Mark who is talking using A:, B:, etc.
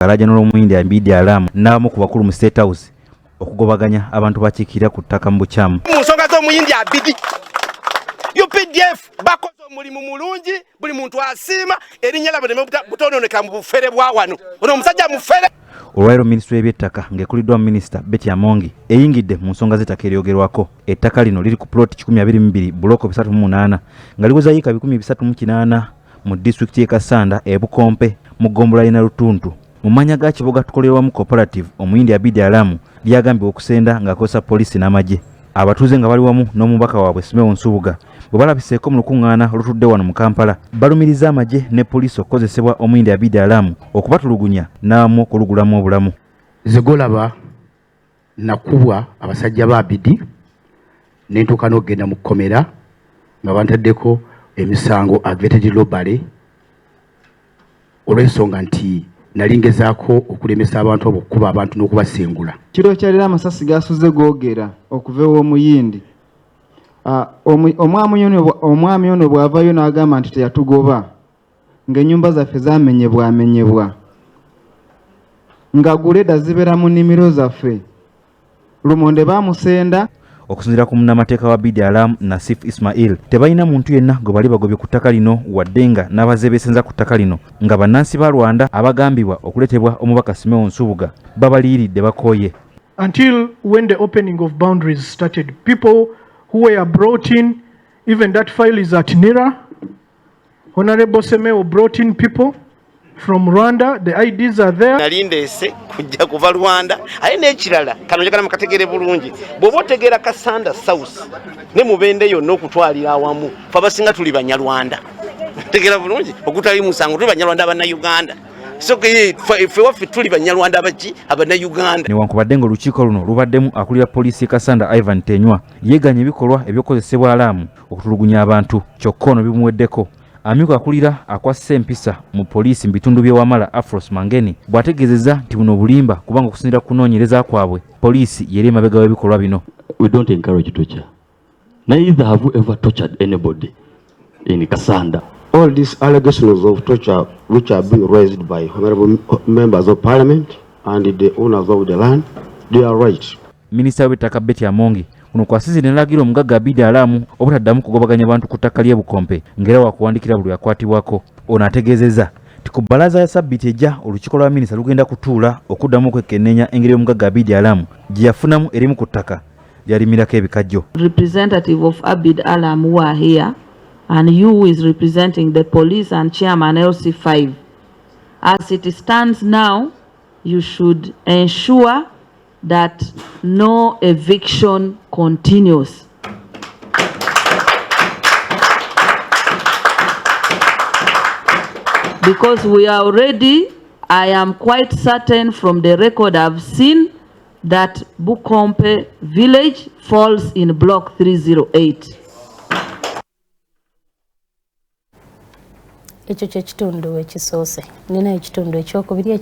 A: Karaja n'omuyindi Abidi Alamu n'abamu ku bakulu mu State House okugobaganya abantu bakiikirira ku ttaka mu bukyamu.
B: Mu nsonga z'omuyindi Abidi UPDF bakoze omulimu mulungi, buli muntu asiima erinnya labo butononeka mu bufere bwa wano. Ono omusajja mufere.
A: Olwairo Ministry y'eby'ettaka ng'ekuliddwa Minisita Betty Amongi eyingidde mu nsonga z'ettaka eryogerwako. Ettaka lino liri ku plot 122 buloko 38 nga liweza yiika 308 mu district y'e Kasanda e Bukompe mu Gombola ina Lutuntu. Mu manya ga kiboga tukolerwamu cooperative omuyindi Abidi Alamu lyagambibwa okusenda ng'akozesa poliisi n'amagye. Abatuuze nga bali wamu n'omubaka waabwe Simeon Nsubuga bwe balabiseeko mu lukuŋŋaana olutudde wano mu Kampala balumiriza amagye ne poliisi okukozesebwa omuyindi Abidi Alamu okubatulugunya n'abamu okulugulamu obulamu.
C: Nze golaba nakubwa abasajja ba Abidi n'entuuka n'okugenda mu kkomera nga bantaddeko emisango aggravated robbery olw'ensonga nti nalingezaako okulemesa abantu okukuba abantu n'okubasengula.
D: Kiro kyalira amasasi gasuze googera okuva ew'omuyindi. Omwami ono bw'avayo n'agamba nti teyatugoba ng'ennyumba zaffe zamenyebwamenyebwa nga guleda zibeera mu nnimiro zaffe lumonde bamusenda.
A: Okusinziira ku munnamateeka wa Abidi Alamu Nasif Ismail tebalina muntu yenna gwe bali bagobye ku ttaka lino wadde nga n'abazze beesenza ku ttaka lino nga bannansi ba Rwanda abagambibwa okuleetebwa omubaka Simeon Nsubuga babaliyiridde bakooye.
E: Until when the opening of boundaries started, people who were brought in, even that file is at NIRA. Honorable Semeo brought in people from Rwanda, the IDs are there.
B: Nalindese kujja kuva Rwanda aye n'ekirala kano njagala mukategere bulungi bw'oba otegeera Kasanda South ne mubende yonna okutwalira awamu fe abasinga tuli Banyarwanda tegeera bulungi okutali musango tuli Banyarwanda Abannayuganda so fe waffe tuli Banyarwanda abaki Abannayuganda.
A: Newankubadde ng'olukiiko luno lubaddemu akulira poliisi Kasanda Ivan Tenywa yeeganya ebikolwa ebyokozesebwa Alamu okutulugunya abantu kyokka ono bimuweddeko. Amiko akulira akwassa empisa mu poliisi mu bitundu by'e Wamala Afros Mangeni bw'ategeezezza nti buno bulimba kubanga okusinziira ku kunoonyereza kwabwe poliisi yeri emabega w'ebikolwa bino.
F: We don't encourage torture. Neither have we ever tortured anybody in Kasanda.
G: All these allegations of torture which are being raised by honorable members of parliament and the owners of the land, they are right.
A: Minisita w'ettaka Betty Amongi kuno kwasizira n'alagira omugagga Abidi Alamu obutaddamu kugobaganya bantu ku ttaka ly'e Bukompe ng'era wakuwandikira buli akwatibwako. Ono ategeezezza nti ku bbalaza ya Ssabbiiti ejja olukiiko lwa minisita lugenda kutuula okuddamu okwekenneenya engeri y'omugagga Abidi Alamu gye yafunamu erimu ku ttaka lyalimirako ebikajjo.
H: Representative of Abidi Alamu who are here and you who is representing the police and chairman LC5. As it stands now, you should ensure that no eviction continues. Because we are already, I am quite certain from the record I've seen that Bukompe village falls in block 308.
I: Ekyo kye kitundu ekisoose. Nina ekitundu ekyokubiri